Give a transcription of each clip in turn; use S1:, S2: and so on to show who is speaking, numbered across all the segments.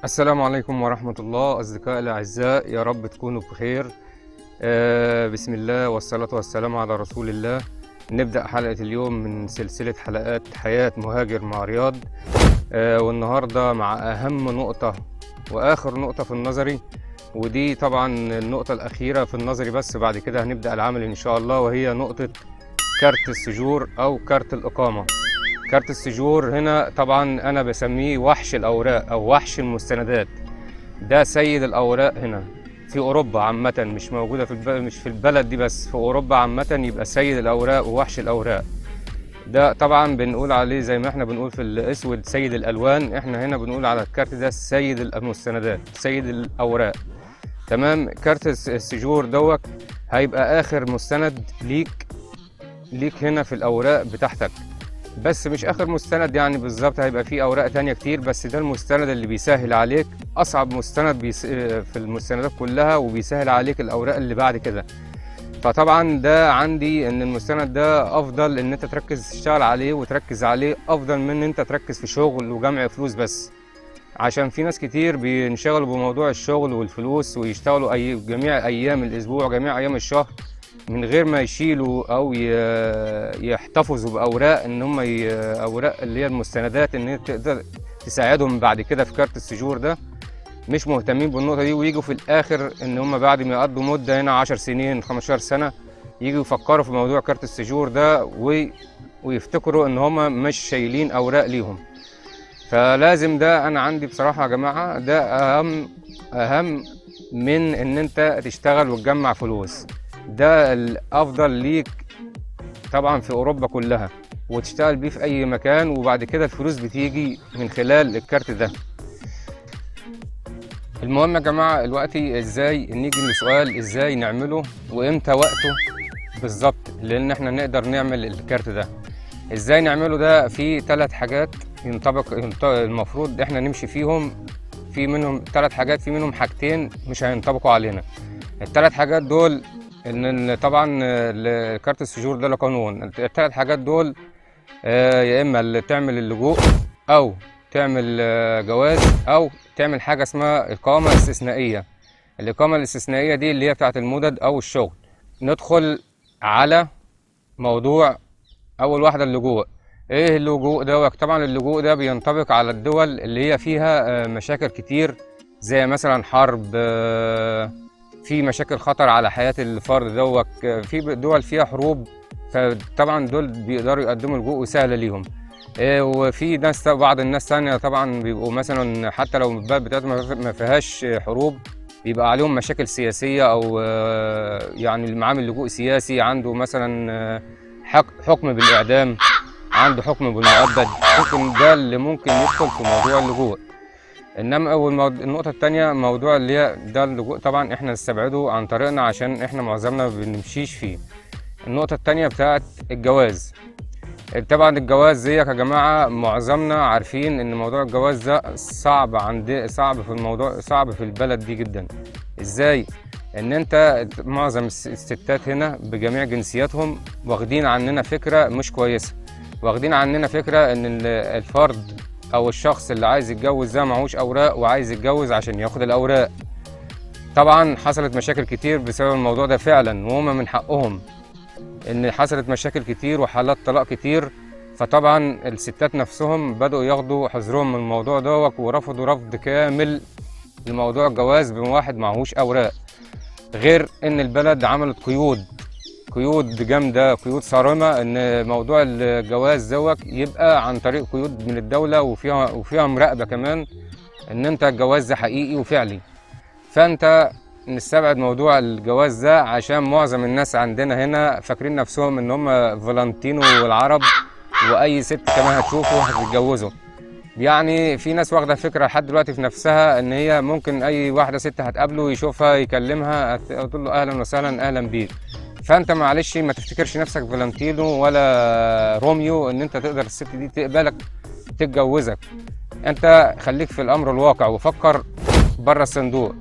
S1: السلام عليكم ورحمة الله أصدقائي الأعزاء، يا رب تكونوا بخير. بسم الله والصلاة والسلام على رسول الله. نبدأ حلقة اليوم من سلسلة حلقات حياة مهاجر مع رياض. والنهاردة مع أهم نقطة وآخر نقطة في النظري، ودي طبعا النقطة الأخيرة في النظري، بس بعد كده هنبدأ العمل إن شاء الله، وهي نقطة كارت السجور أو كارت الإقامة. كارت السجور هنا طبعا أنا بسميه وحش الأوراق أو وحش المستندات. ده سيد الأوراق هنا في أوروبا عامة، مش موجودة مش في البلد دي بس، في أوروبا عامة يبقى سيد الأوراق ووحش الأوراق. ده طبعا بنقول عليه زي ما احنا بنقول في الأسود سيد الألوان، احنا هنا بنقول على الكارت ده سيد المستندات، سيد الأوراق. تمام. كارت السجور دوت هيبقى آخر مستند ليك هنا في الأوراق بتاعتك، بس مش اخر مستند يعني بالظبط، هيبقى فيه اوراق تانية كتير، بس ده المستند اللي بيسهل عليك، اصعب مستند في المستندات كلها، وبيسهل عليك الاوراق اللي بعد كده. فطبعا ده عندي ان المستند ده افضل ان انت تركز تشتغل عليه وتركز عليه، افضل من ان انت تركز في شغل وجمع فلوس بس، عشان في ناس كتير بينشغلوا بموضوع الشغل والفلوس ويشتغلوا جميع ايام الاسبوع جميع ايام الشهر من غير ما يشيلوا او يحتفظوا باوراق، ان هم اوراق اللي هي المستندات ان هي تقدر تساعدهم بعد كده في كارت السجور ده. مش مهتمين بالنقطه دي، ويجوا في الاخر ان هم بعد ما يقضوا مده هنا 10 سنين 15 سنه يجوا يفكروا في موضوع كارت السجور ده ويفتكروا ان هم مش شايلين اوراق ليهم. فلازم ده انا عندي بصراحه يا جماعه ده اهم من ان انت تشتغل وتجمع فلوس. ده الافضل ليك طبعا في اوروبا كلها، وتشتغل بيه في اي مكان، وبعد كده الفلوس بتيجي من خلال الكارت ده. المهم يا جماعه دلوقتي ازاي نيجي لسؤال ازاي نعمله وامتى وقته بالظبط، لان احنا نقدر نعمل الكارت ده ازاي نعمله. ده في 3 حاجات المفروض احنا نمشي فيهم، في منهم 3 حاجات، في منهم حاجتين مش هينطبقوا علينا. ال3 حاجات دول ان طبعا كارت السجور ده له قانون. ال3 حاجات دول يا اما اللي تعمل اللجوء، او تعمل جواز، او تعمل حاجه اسمها اقامه استثنائيه. الاقامه الاستثنائيه دي اللي هي بتاعه المدد او الشغل. ندخل على موضوع اول واحده، اللجوء. ايه اللجوء ده؟ طبعا اللجوء ده بينطبق على الدول اللي هي فيها مشاكل كتير، زي مثلا حرب، في مشاكل خطر على حياة الفرد دوت، في دول فيها حروب، فطبعا دول بيقدروا يقدموا لجوء سهل ليهم. وفي ناس بعض الناس تانية طبعا بيبقوا مثلا حتى لو البلد بتاعتهم ما فيهاش حروب، بيبقى عليهم مشاكل سياسية، او يعني اللي معاه لجوء سياسي عنده مثلا حكم بالإعدام، عنده حكم بالمؤبد، ممكن ده اللي ممكن يدخل في موضوع اللجوء. انما النقطه الثانيه موضوع اللي هي ده اللجوء، طبعا احنا نستبعده عن طريقنا عشان احنا معظمنا ما بنمشيش فيه. النقطه الثانيه بتاعت الجواز. طبعا الجواز ديك يا جماعه معظمنا عارفين ان موضوع الجواز ده صعب في الموضوع، صعب في البلد دي جدا. ازاي؟ ان انت معظم الستات هنا بجميع جنسياتهم واخدين عننا فكره مش كويسه، واخدين عننا فكره ان الفرد او الشخص اللي عايز يتجوز ده معهوش اوراق وعايز يتجوز عشان ياخد الاوراق. طبعا حصلت مشاكل كتير بسبب الموضوع ده فعلا، وهم من حقهم ان حصلت مشاكل كتير وحالات طلاق كتير. فطبعا الستات نفسهم بدأوا ياخدوا حذرهم من الموضوع ده، ورفضوا رفض كامل لموضوع الجواز بواحد معهوش اوراق. غير ان البلد عملت قيود جامده، قيود صارمه، ان موضوع الجواز دوت يبقى عن طريق قيود من الدوله، وفيها مراقبه كمان ان انت الجواز ده حقيقي وفعلي. فانت نستبعد موضوع الجواز ده، عشان معظم الناس عندنا هنا فاكرين نفسهم ان هم فالنتينو والعرب، واي ست كمان هتشوفه هتتجوزه. يعني في ناس واخده فكره لحد دلوقتي في نفسها ان هي ممكن اي واحده ست هتقابله يشوفها يكلمها تقول له اهلا وسهلا اهلا بيك. فانت معلش ما تفتكرش نفسك فالنتينو ولا روميو ان انت تقدر الست دي تقبلك تتجوزك. انت خليك في الامر الواقع وفكر بره الصندوق،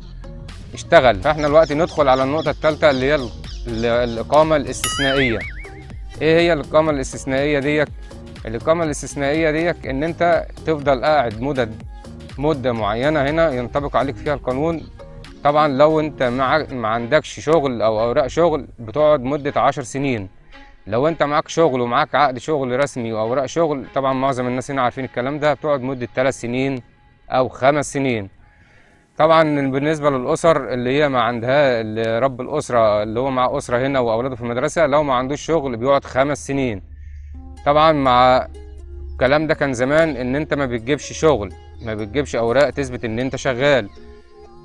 S1: اشتغل. فاحنا دلوقتي ندخل على النقطه الثالثه اللي هي الاقامه الاستثنائيه. ايه هي الاقامه الاستثنائيه ديت؟ الاقامه الاستثنائيه ديت ان انت تفضل قاعد مدد مده معينه هنا ينطبق عليك فيها القانون. طبعا لو انت ما عندكش شغل او اوراق شغل بتقعد مده 10 سنين. لو انت معاك شغل ومعاك عقد شغل رسمي واوراق شغل، طبعا معظم الناس هنا عارفين الكلام ده، بتقعد مده 3 سنين او 5 سنين. طبعا بالنسبه للاسر اللي هي ما عندها، اللي رب الاسره اللي هو مع اسره هنا واولاده في المدرسه، لو ما عندوش شغل بيقعد 5 سنين. طبعا مع الكلام ده كان زمان ان انت ما بتجيبش شغل، ما بتجيبش اوراق تثبت ان انت شغال،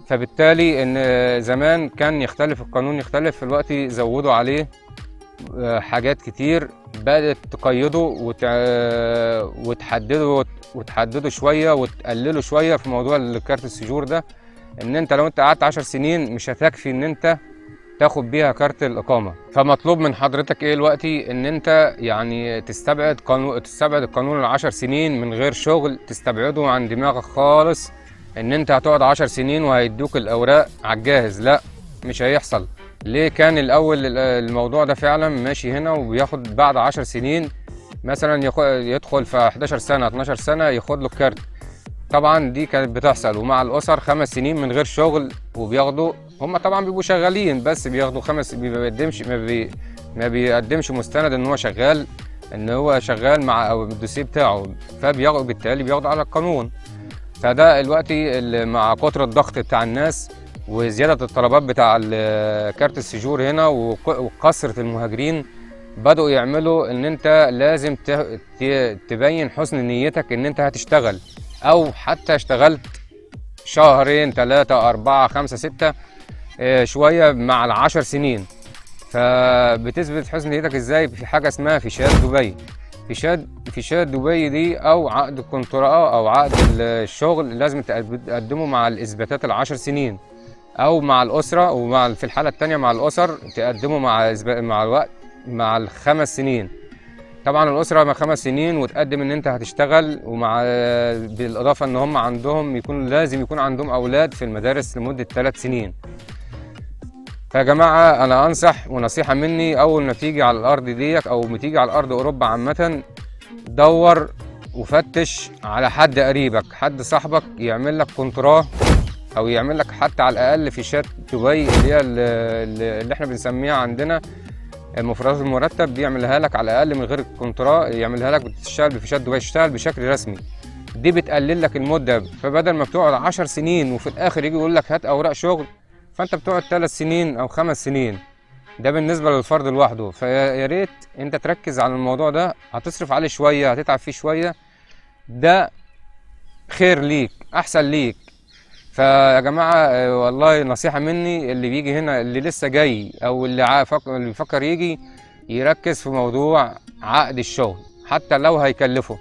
S1: فبالتالي ان زمان كان يختلف القانون، يختلف. في الوقت زودوا عليه حاجات كتير، بدأت تقيده وتحدده شويه وتقلله شويه في موضوع كارت السجور ده. ان انت لو انت قعدت 10 سنين مش هتكفي ان انت تاخد بيها كارت الإقامة. فمطلوب من حضرتك ايه دلوقتي؟ ان انت يعني تستبعد القانون ال10 سنين من غير شغل، تستبعده عن دماغك خالص. ان انت هتقعد 10 سنين وهيدوك الاوراق على الجاهز، لا، مش هيحصل. ليه؟ كان الاول الموضوع ده فعلا ماشي هنا، وبياخد بعد 10 سنين مثلا يدخل في 11 سنة 12 سنة ياخد له الكارت. طبعا دي كانت بتحصل. ومع الاسر 5 سنين من غير شغل، وبياخدوا هم طبعا بيبقوا شغالين بس بياخدوا ما بيقدمش مستند ان هو شغال، مع او الدوسيه بتاعه، بالتالي بياخدوا على القانون. فده دلوقتي مع كتر الضغط بتاع الناس وزياده الطلبات بتاع كارت السجور هنا وكثره المهاجرين، بدأوا يعملوا ان انت لازم تبين حسن نيتك ان انت هتشتغل، او حتى اشتغلت شهرين 3 4 5 6 شويه مع ال10 سنين. فبتثبت حسن نيتك ازاي؟ في حاجه اسمها فيشات دبي. فيشات دبي دي او عقد الكونترا او عقد الشغل لازم تقدمه مع الاثباتات ال10 سنين، او مع الاسره، في الحاله الثانيه مع الاسر تقدمه مع الوقت مع ال5 سنين. طبعا الاسره مع 5 سنين وتقدم ان انت هتشتغل، ومع بالاضافه ان هم لازم يكون عندهم اولاد في المدارس لمده 3 سنين. فيا جماعه انا انصح، ونصيحه مني، اول ما تيجي على الارض ديك او ما تيجي على ارض اوروبا عامه، دور وفتش على حد قريبك، حد صاحبك يعمل لك كونتراه، او يعمل لك حتى على الاقل فيشات دبي اللي هي اللي احنا بنسميها عندنا المفردات المرتب، بيعملها لك على الاقل من غير الكونترا، يعملها لك بتشتغل بفيشات دبي، تشتغل بشكل رسمي. دي بتقلل لك المده، فبدل ما بتقعد 10 سنين وفي الاخر يجي يقول لك هات اوراق شغل، فانت بتقعد 3 سنين او 5 سنين. ده بالنسبه للفرد لوحده. فيا ريت انت تركز على الموضوع ده، هتصرف عليه شويه، هتتعب فيه شويه، ده خير ليك، احسن ليك. فيا جماعه والله نصيحه مني، اللي بيجي هنا، اللي لسه جاي او اللي بيفكر يجي، يركز في موضوع عقد الشغل. حتى لو هيكلفه،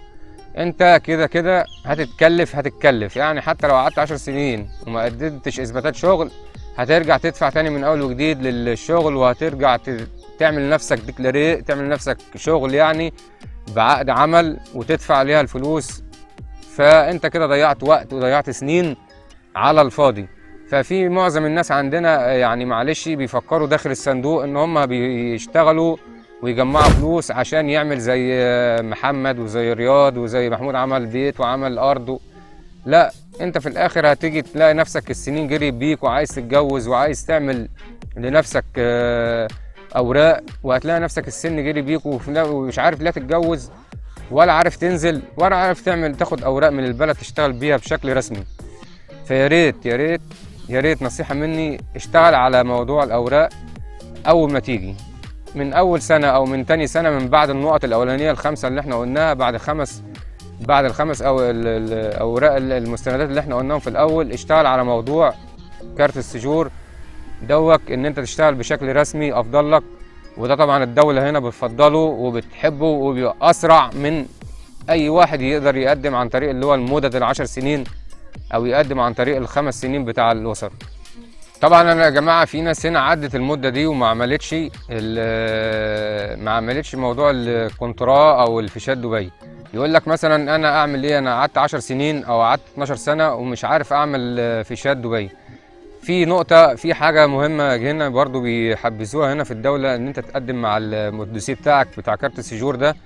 S1: انت كده كده هتتكلف يعني. حتى لو قعدت 10 سنين وما قدمتش اثباتات شغل، هترجع تدفع تاني من اول وجديد للشغل، وهترجع تعمل لنفسك تعمل لنفسك شغل يعني بعقد عمل وتدفع عليها الفلوس. فانت كده ضيعت وقت وضيعت سنين على الفاضي. ففي معظم الناس عندنا يعني معلش بيفكروا داخل الصندوق ان هم بيشتغلوا ويجمعوا فلوس عشان يعمل زي محمد وزي رياض وزي محمود، عمل بيت وعمل ارض. لا، انت في الاخر هتيجي تلاقي نفسك السنين جري بيك، وعايز تتجوز وعايز تعمل لنفسك اوراق، وهتلاقي نفسك السن جري بيك ومش عارف لا تتجوز، ولا عارف تنزل، ولا عارف تاخد اوراق من البلد تشتغل بيها بشكل رسمي. فيا ريت يا ريت يا ريت نصيحة مني، اشتغل على موضوع الأوراق أول ما تيجي، من أول سنة أو من تاني سنة، من بعد النقط الأولانية ال5 اللي احنا قلناها، بعد ال5 أو الأوراق المستندات اللي احنا قلناهم في الأول، اشتغل على موضوع كارت السجور دوك، إن أنت تشتغل بشكل رسمي أفضل لك. وده طبعا الدولة هنا بتفضله وبتحبه، وبيبقى أسرع من أي واحد يقدر يقدم عن طريق اللي هو المدد ال10 سنين، او يقدم عن طريق ال5 سنين بتاع الاسر. طبعا انا يا جماعه في ناس هنا عدت المده دي وما عملتش موضوع الكونترا او الفيشات دبي. يقول لك مثلا انا اعمل ايه؟ انا قعدت 10 سنين او قعدت 12 سنه ومش عارف اعمل فيشات دبي. في حاجه مهمه هنا برضو بيحبذوها هنا في الدوله، ان انت تقدم مع الدوسيه بتاعك بتاع كارت السجور ده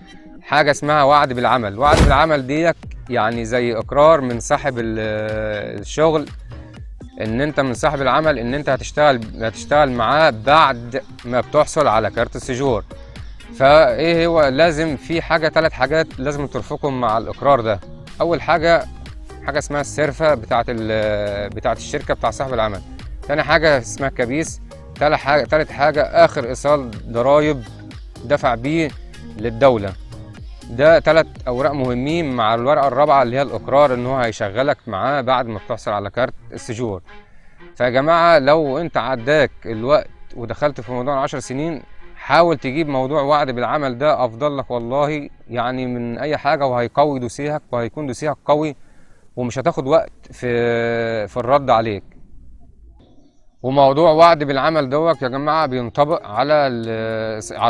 S1: حاجه اسمها وعد بالعمل. وعد بالعمل ديك يعني زي اقرار من صاحب الشغل، ان انت من صاحب العمل ان انت هتشتغل معاه بعد ما بتحصل على كارت السجور. فايه هو لازم في حاجه، 3 حاجات لازم ترفقهم مع الاقرار ده. اول حاجه اسمها السرفه بتاعه الشركه بتاع صاحب العمل. تاني حاجه اسمها كبيس. تالت حاجه اخر ايصال ضرايب دفع بيه للدوله. ده 3 اوراق مهمين مع الورقه الرابعه اللي هي الاقرار ان هو هيشغلك معاه بعد ما بتحصل على كارت السجور. فيا جماعه لو انت عداك الوقت ودخلت في موضوع ال10 سنين، حاول تجيب موضوع وعد بالعمل ده، افضل لك والله يعني من اي حاجه، وهيقوي دوسيهك وهيكون دوسيهك قوي، ومش هتاخد وقت في الرد عليك. وموضوع وعد بالعمل دوت يا جماعه بينطبق على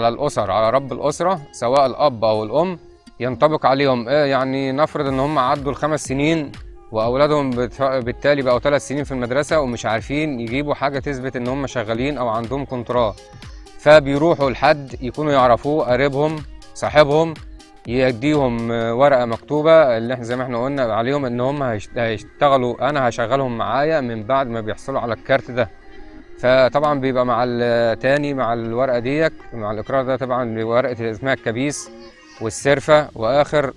S1: الاسر، على رب الاسره سواء الاب او الام، ينطبق عليهم يعني نفرض ان هم عدوا ال5 سنين واولادهم بالتالي بقوا 3 سنين في المدرسه ومش عارفين يجيبوا حاجه تثبت ان هم شغالين او عندهم كونترات، فبيروحوا لحد يكونوا يعرفوه قريبهم صاحبهم، يديهم ورقه مكتوبه اللي احنا زي ما احنا قلنا عليهم ان هم هيشتغلوا، انا هشغلهم معايا من بعد ما بيحصلوا على الكارت ده. فطبعا بيبقى مع التاني مع الورقه ديت مع الاقرار ده طبعا ورقه اسمها الكبيس والسرفه واخر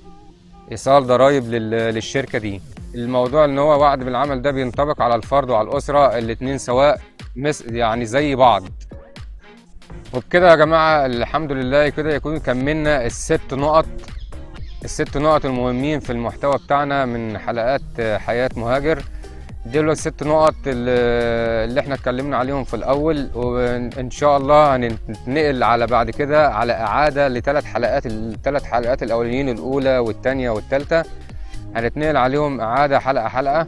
S1: ايصال ضرايب للشركه دي. الموضوع ان هو وعد بالعمل ده بينطبق على الفرد وعلى الاسره الاتنين سواء يعني زي بعض. وبكده يا جماعه الحمد لله كده يكون كملنا ال6 نقط المهمين في المحتوى بتاعنا من حلقات حياه مهاجر. دول ال6 نقط اللي احنا اتكلمنا عليهم في الاول، وان شاء الله هننتقل على بعد كده على اعاده ل3 حلقات، ال3 حلقات الاولانيين الاولى والثانيه والثالثه هنتنقل عليهم اعاده حلقه حلقه،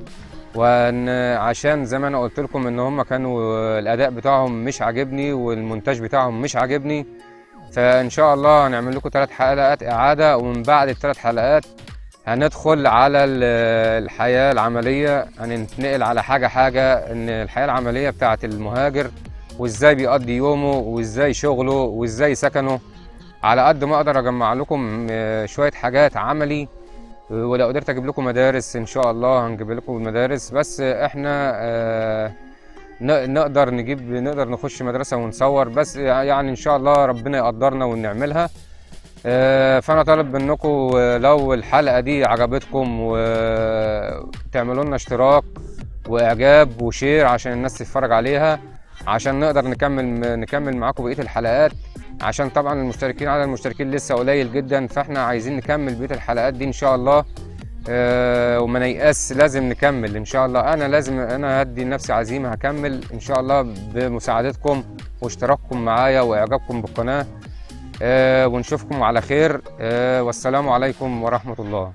S1: وعشان زي ما انا قلت لكم ان هم كانوا الاداء بتاعهم مش عاجبني والمونتاج بتاعهم مش عاجبني، فان شاء الله هنعمل لكم 3 حلقات اعاده، ومن بعد ال3 حلقات هندخل على الحياة العملية، هننتقل على حاجة ان الحياة العملية بتاعت المهاجر وازاي بيقضي يومه وازاي شغله وازاي سكنه. على قد ما اقدر اجمع لكم شوية حاجات عملي، ولو قدرت اجيب لكم مدارس ان شاء الله هنجيب لكم المدارس، بس احنا نقدر نخش مدرسة ونصور، بس يعني ان شاء الله ربنا يقدرنا ونعملها. فانا طالب منكم لو الحلقه دي عجبتكم وتعملوا لنا اشتراك واعجاب وشير عشان الناس تتفرج عليها، عشان نقدر نكمل معاكم بقيه الحلقات، عشان طبعا عدد المشتركين لسه قليل جدا، فاحنا عايزين نكمل بقيه الحلقات دي ان شاء الله. وما نيأس، لازم نكمل ان شاء الله. انا هدي لنفسي عزيمه هكمل ان شاء الله بمساعدتكم واشتراككم معايا واعجابكم بالقناه. ونشوفكم على خير، والسلام عليكم ورحمة الله.